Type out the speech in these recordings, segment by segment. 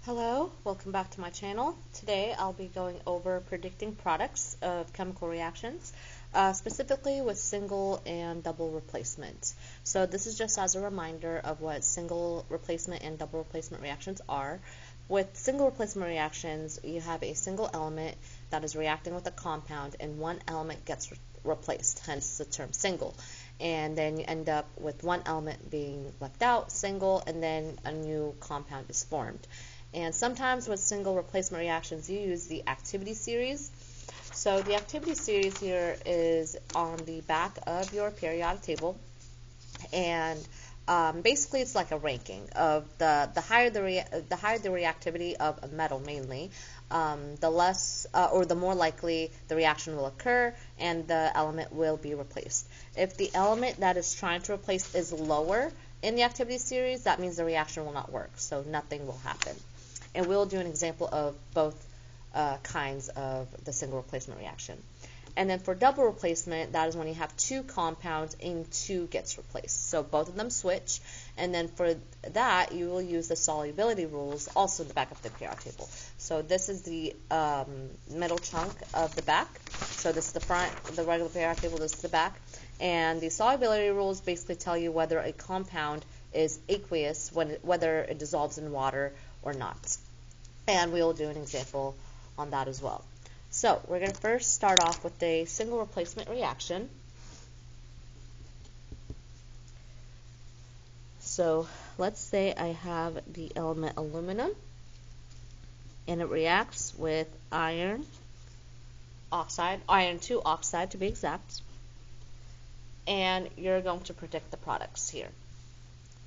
Hello, welcome back to my channel. Today I'll be going over predicting products of chemical reactions, specifically with single and double replacement. So this is just as a reminder of what single replacement and double replacement reactions are. With single replacement reactions, you have a single element that is reacting with a compound and one element gets replaced, hence the term single. And then you end up with one element being left out, single, and then a new compound is formed. And sometimes with single replacement reactions, you use the activity series. So the activity series here is on the back of your periodic table, and basically it's like a ranking of the higher the reactivity of a metal mainly, the less or the more likely the reaction will occur and the element will be replaced. If the element that is trying to replace is lower in the activity series, that means the reaction will not work, so nothing will happen. And we'll do an example of both kinds of the single replacement reaction. And then for double replacement, that is when you have two compounds and two gets replaced. So both of them switch. And then for that, you will use the solubility rules also in the back of the periodic table. So this is the middle chunk of the back. So this is the front, the regular periodic table, this is the back. And the solubility rules basically tell you whether a compound is aqueous, whether it dissolves in water or not. And we will do an example on that as well. So we're going to first start off with a single replacement reaction. So let's say I have the element aluminum and it reacts with iron oxide, iron 2 oxide to be exact. And you're going to predict the products here.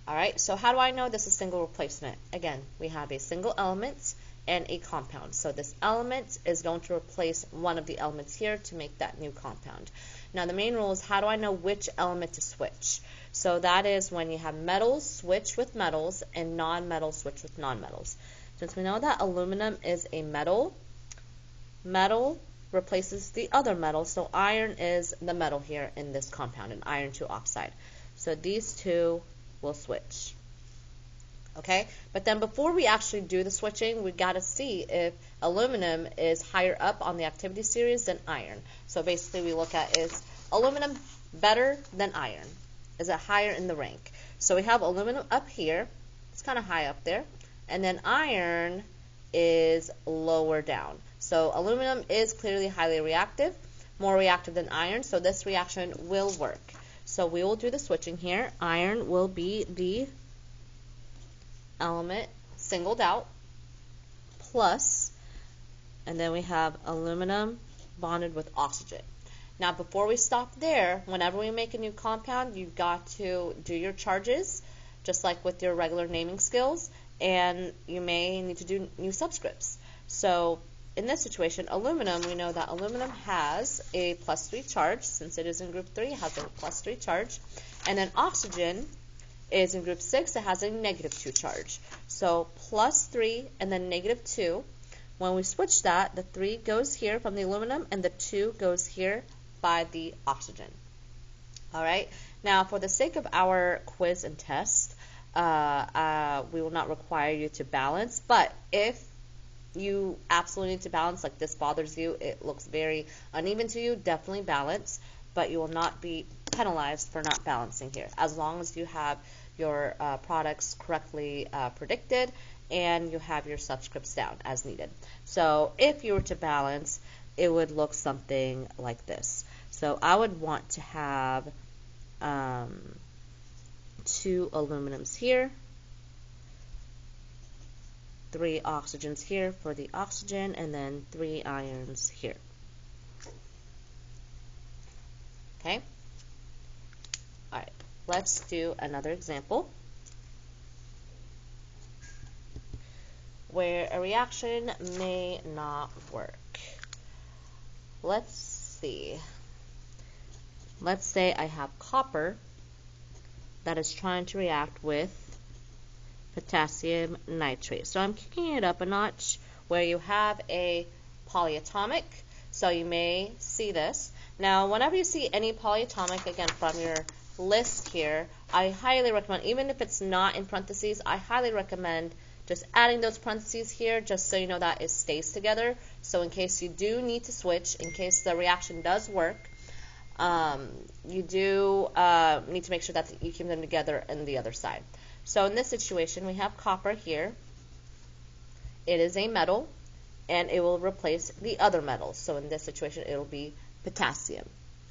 Alright, so how do I know this is single replacement? Again, we have a single element and a compound. So this element is going to replace one of the elements here to make that new compound. Now the main rule is how do I know which element to switch? So that is when you have metals switch with metals and non-metals switch with non-metals. Since we know that aluminum is a metal, metal replaces the other metal, so iron is the metal here in this compound, an iron 2 oxide. So these two will switch. Okay, but then before we actually do the switching, we got to see if aluminum is higher up on the activity series than iron. So basically we look at, is aluminum better than iron? Is it higher in the rank? So we have aluminum up here, it's kind of high up there, and then iron is lower down. So aluminum is clearly highly reactive, more reactive than iron, so this reaction will work. So we will do the switching here. Iron will be the element singled out, plus, and then we have aluminum bonded with oxygen. Now before we stop there, whenever we make a new compound, you've got to do your charges, just like with your regular naming skills, and you may need to do new subscripts. So in this situation, aluminum, we know that aluminum has a +3 charge. Since it is in group 3, it has a +3 charge. And then oxygen is in group 6, it has a -2 charge. So +3 and then -2. When we switch that, the 3 goes here from the aluminum and the 2 goes here by the oxygen. Alright, now for the sake of our quiz and test, we will not require you to balance, but if you absolutely need to balance, like this bothers you, it looks very uneven to you, definitely balance, but you will not be penalized for not balancing here, as long as you have your products correctly predicted and you have your subscripts down as needed. So if you were to balance, it would look something like this. So I would want to have 2 aluminums here, 3 oxygens here for the oxygen, and then 3 irons here. Okay? Alright, let's do another example where a reaction may not work. Let's see. Let's say I have copper that is trying to react with potassium nitrate. So I'm kicking it up a notch where you have a polyatomic. So you may see this. Now, whenever you see any polyatomic, again, from your list here, I highly recommend, even if it's not in parentheses, I highly recommend Just adding those parentheses here just so you know that it stays together. So in case you do need to switch, in case the reaction does work, you do need to make sure that you keep them together on the other side. So in this situation, we have copper here. It is a metal, and it will replace the other metals. So in this situation, it will be potassium.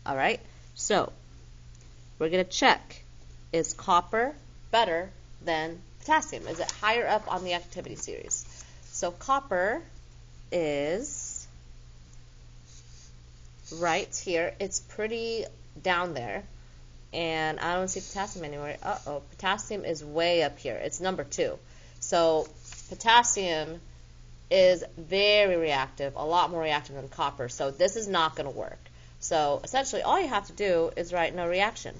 All right? So we're going to check, is copper better than potassium? Is it higher up on the activity series? So copper is right here. It's pretty down there. And I don't see potassium anywhere. Uh-oh, potassium is way up here. It's number 2. So potassium is very reactive, a lot more reactive than copper. So this is not going to work. So essentially all you have to do is write no reaction.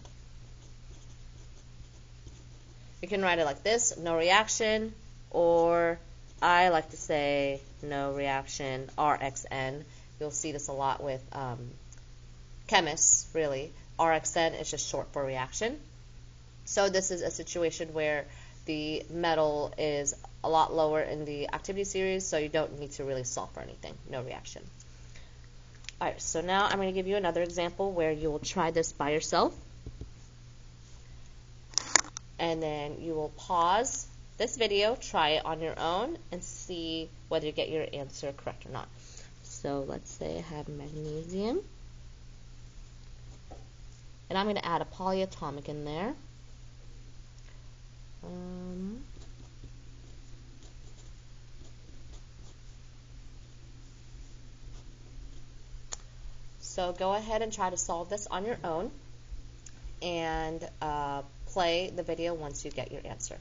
You can write it like this, no reaction, or I like to say no reaction, RXN. You'll see this a lot with chemists, really. RXN is just short for reaction. So this is a situation where the metal is a lot lower in the activity series, so you don't need to really solve for anything. No reaction. All right, so now I'm going to give you another example where you will try this by yourself. And then you will pause this video, try it on your own, and see whether you get your answer correct or not. So let's say I have magnesium. And I'm going to add a polyatomic in there. So go ahead and try to solve this on your own, and play the video once you get your answer.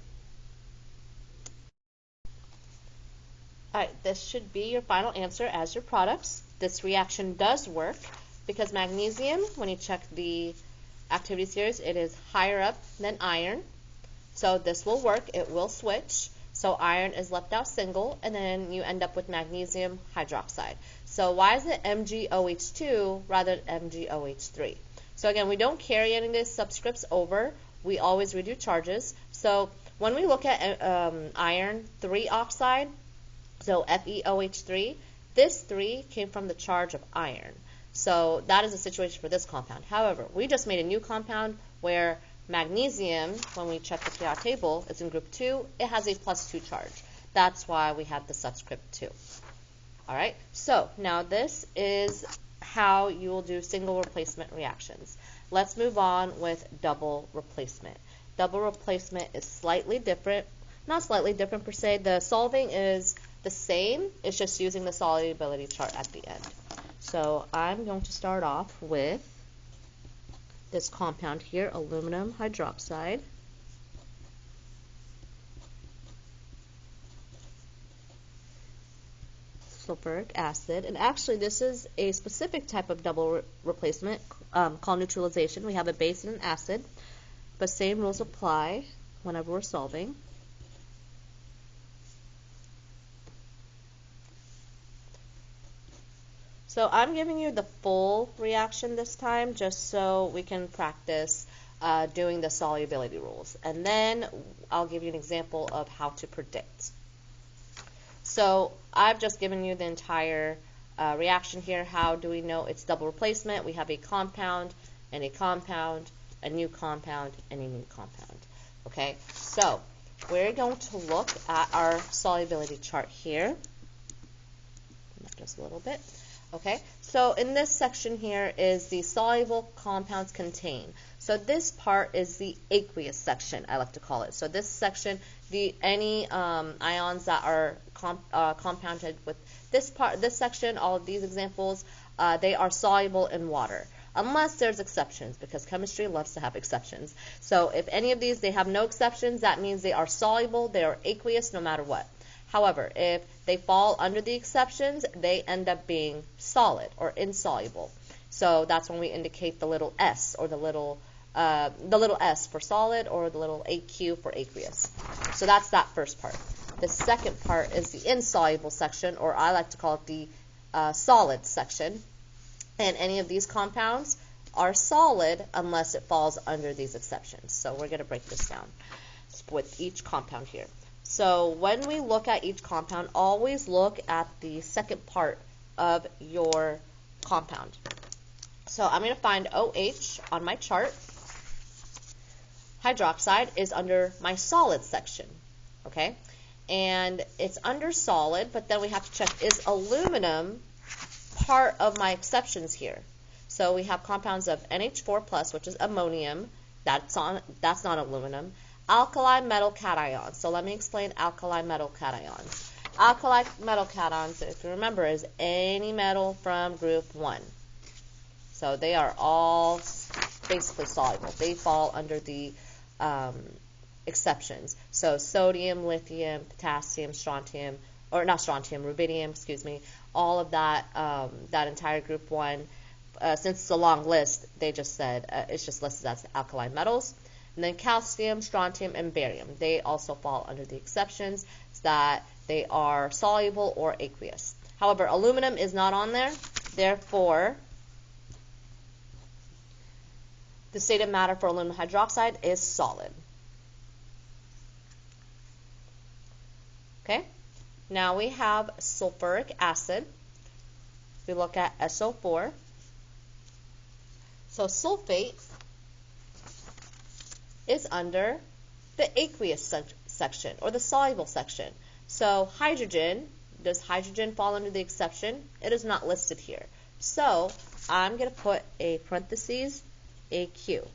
Alright, this should be your final answer as your products. This reaction does work because magnesium, when you check the activity series, it is higher up than iron. So this will work, it will switch. So iron is left out single, and then you end up with magnesium hydroxide. So why is it MgOH2 rather than MgOH3? So again, we don't carry any of these subscripts over. We always redo charges. So when we look at iron 3 oxide, so FeOH3, this 3 came from the charge of iron. So that is the situation for this compound. However, we just made a new compound where magnesium, when we check the periodic table, it's in group 2. It has a +2 charge. That's why we have the subscript 2. All right, so now this is how you will do single replacement reactions. Let's move on with double replacement. Double replacement is slightly different, not slightly different per se. The solving is the same, it's just using the solubility chart at the end. So I'm going to start off with this compound here, aluminum hydroxide. Sulfuric acid, and actually this is a specific type of double replacement called neutralization. We have a base and an acid, but same rules apply whenever we're solving. So I'm giving you the full reaction this time just so we can practice doing the solubility rules, and then I'll give you an example of how to predict. So I've just given you the entire reaction here. How do we know it's double replacement? We have a compound, and a compound, a new compound, and a new compound. Okay, so we're going to look at our solubility chart here. Just a little bit. Okay, so in this section here is the soluble compounds contained. So this part is the aqueous section, I like to call it. So this section, any ions that are compounded with this section, all of these examples, they are soluble in water. Unless there's exceptions, because chemistry loves to have exceptions. So if any of these, they have no exceptions, that means they are soluble, they are aqueous no matter what. However, if they fall under the exceptions, they end up being solid or insoluble. So that's when we indicate the little s, or the little s for solid, or the little AQ for aqueous. So that's that first part. The second part is the insoluble section, or I like to call it the solid section. And any of these compounds are solid unless it falls under these exceptions. So we're going to break this down with each compound here. So when we look at each compound, always look at the second part of your compound. So I'm going to find OH on my chart. Hydroxide is under my solid section, okay? And it's under solid, but then we have to check, is aluminum part of my exceptions here? So we have compounds of NH4+, which is ammonium, that's not aluminum. Alkali metal cations. So let me explain alkali metal cations. Alkali metal cations, if you remember, is any metal from group 1. So they are all basically soluble. They fall under the exceptions. So sodium, lithium, potassium, strontium, or not strontium, rubidium, excuse me, all of that, that entire group 1. Since it's a long list, they just said it's just listed as alkali metals. And then calcium, strontium, and barium. They also fall under the exceptions that they are soluble or aqueous. However, aluminum is not on there. Therefore, the state of matter for aluminum hydroxide is solid. Okay? Now we have sulfuric acid. We look at SO4. So sulfate is under the aqueous section or the soluble section. So hydrogen, does hydrogen fall under the exception? It is not listed here. So I'm going to put a parentheses AQ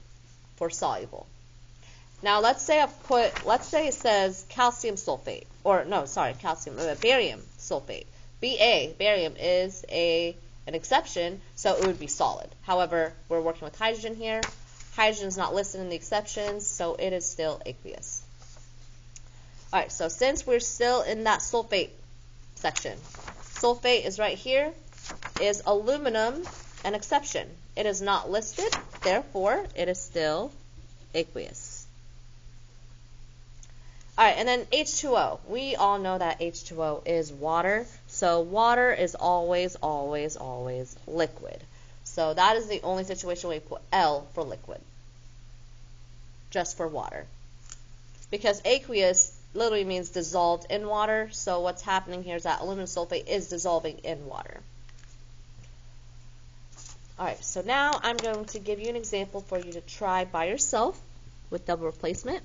for soluble. Now let's say it says calcium sulfate, or no, sorry, barium sulfate. Ba, barium is an exception, so it would be solid. However, we're working with hydrogen here. Hydrogen is not listed in the exceptions, so it is still aqueous. All right, so since we're still in that sulfate section, sulfate is right here. Is aluminum an exception? It is not listed, therefore it is still aqueous. All right, and then H2O. We all know that H2O is water, so water is always, always, always liquid. So that is the only situation where we put L for liquid, just for water. Because aqueous literally means dissolved in water, so what's happening here is that aluminum sulfate is dissolving in water. Alright, so now I'm going to give you an example for you to try by yourself with double replacement.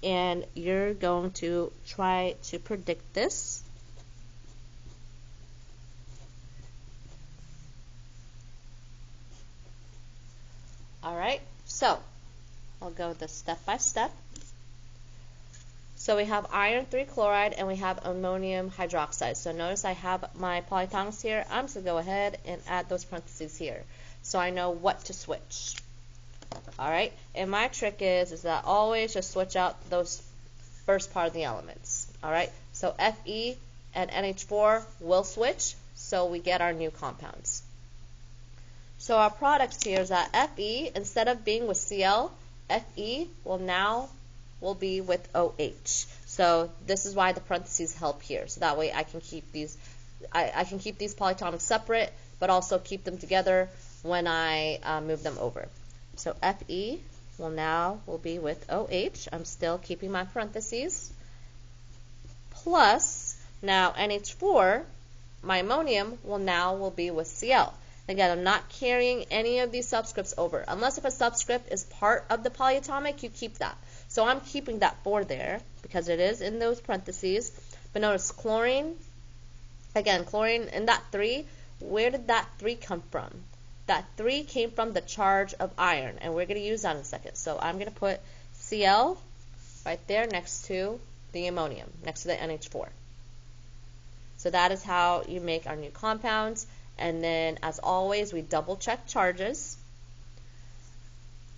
And you're going to try to predict this. Alright, so I'll go this step by step. So we have iron 3 chloride and we have ammonium hydroxide. So notice I have my polyatomics here. I'm just going to go ahead and add those parentheses here so I know what to switch. Alright, and my trick is that always just switch out those first part of the elements. Alright, so Fe and NH4 will switch, so we get our new compounds. So our products here is that Fe, instead of being with Cl, Fe will be with OH. So this is why the parentheses help here. So that way I can keep these polyatomics separate, but also keep them together when I move them over. So Fe will be with OH. I'm still keeping my parentheses. Plus, now NH4, my ammonium, will be with Cl. Again, I'm not carrying any of these subscripts over. Unless if a subscript is part of the polyatomic, you keep that. So I'm keeping that 4 there because it is in those parentheses. But notice chlorine, again, chlorine in that 3, where did that 3 come from? That 3 came from the charge of iron, and we're going to use that in a second. So I'm going to put Cl right there next to the ammonium, next to the NH4. So that is how you make our new compounds. And then, as always, we double check charges.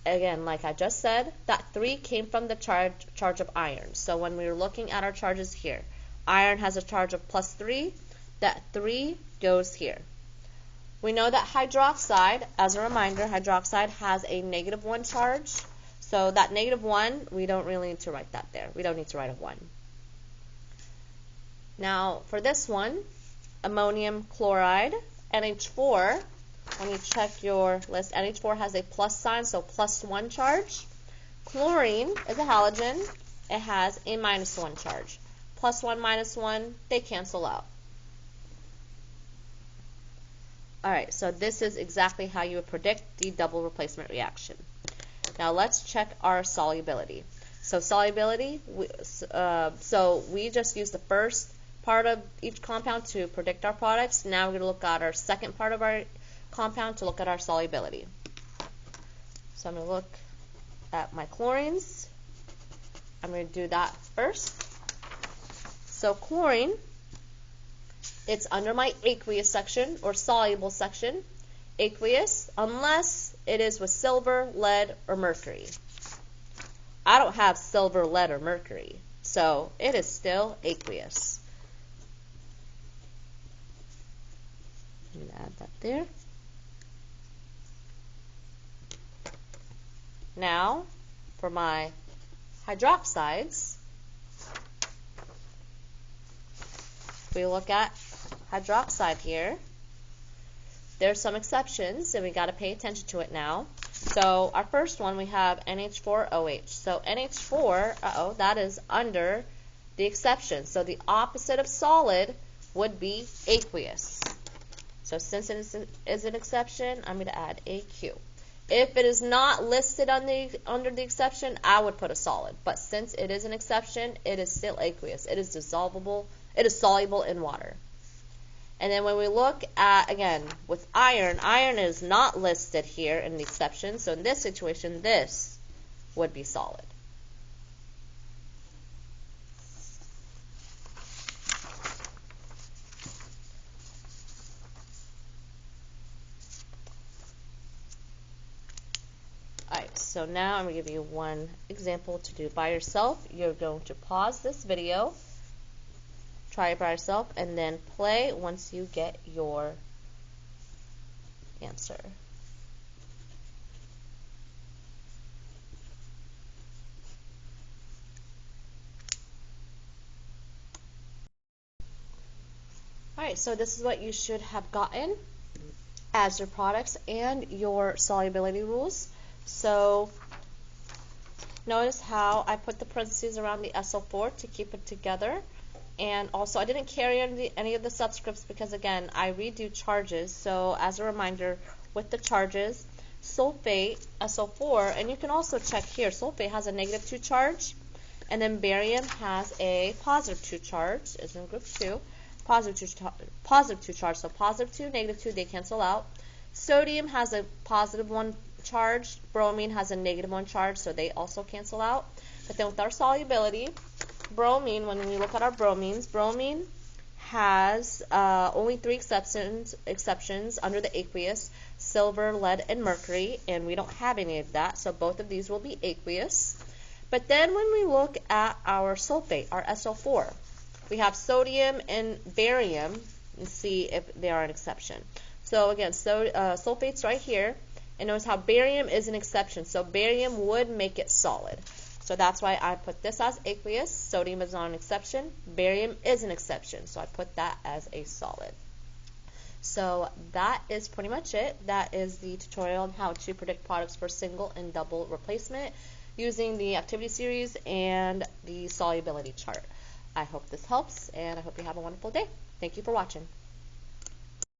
Again, like I just said, that 3 came from the charge of iron. So when we were looking at our charges here, iron has a charge of +3. That 3 goes here. We know that hydroxide, as a reminder, hydroxide has a -1 charge. So that -1, we don't really need to write that there. We don't need to write a 1. Now, for this one, ammonium chloride, NH4, when you check your list, NH4 has a plus sign, so +1 charge. Chlorine is a halogen. It has a -1 charge. +1, -1, they cancel out. Alright, so this is exactly how you would predict the double replacement reaction. Now let's check our solubility. So solubility, so we just use the first part of each compound to predict our products. Now we're going to look at our second part of our compound to look at our solubility. So I'm going to look at my chlorines. I'm going to do that first. So chlorine, it's under my aqueous section or soluble section. Aqueous, unless it is with silver, lead, or mercury. I don't have silver, lead, or mercury, so it is still aqueous. I'm going to add that there. Now, for my hydroxides, if we look at hydroxide here, there's some exceptions, and we got to pay attention to it now. So our first one, we have NH4OH. So NH4, that is under the exception. So the opposite of solid would be aqueous. So since it is an exception, I'm going to add AQ. If it is not listed under the exception, I would put a solid. But since it is an exception, it is still aqueous. It is dissolvable. It is soluble in water. And then when we look at, again, with iron, iron is not listed here in the exception. So in this situation, this would be solid. Alright, so now I'm going to give you one example to do by yourself. You're going to pause this video, try it by yourself, and then play once you get your answer. Alright, so this is what you should have gotten as your products and your solubility rules. So notice how I put the parentheses around the SO4 to keep it together. And also, I didn't carry any of the subscripts because, again, I redo charges. So as a reminder, with the charges, sulfate, SO4, and you can also check here, sulfate has a -2 charge, and then barium has a +2 charge, is in group 2, +2 charge, so +2, -2, they cancel out. Sodium has a +1 charge, bromine has a -1 charge, so they also cancel out. But then with our solubility, bromine, when we look at our bromines, bromine has only 3 exceptions under the aqueous, silver, lead, and mercury, and we don't have any of that, so both of these will be aqueous. But then when we look at our sulfate, our SO4, we have sodium and barium, and see if they are an exception. So again, sulfate's right here, and notice how barium is an exception, so barium would make it solid. So that's why I put this as aqueous. Sodium is not an exception. Barium is an exception. So I put that as a solid. So that is pretty much it. That is the tutorial on how to predict products for single and double replacement using the activity series and the solubility chart. I hope this helps, and I hope you have a wonderful day. Thank you for watching.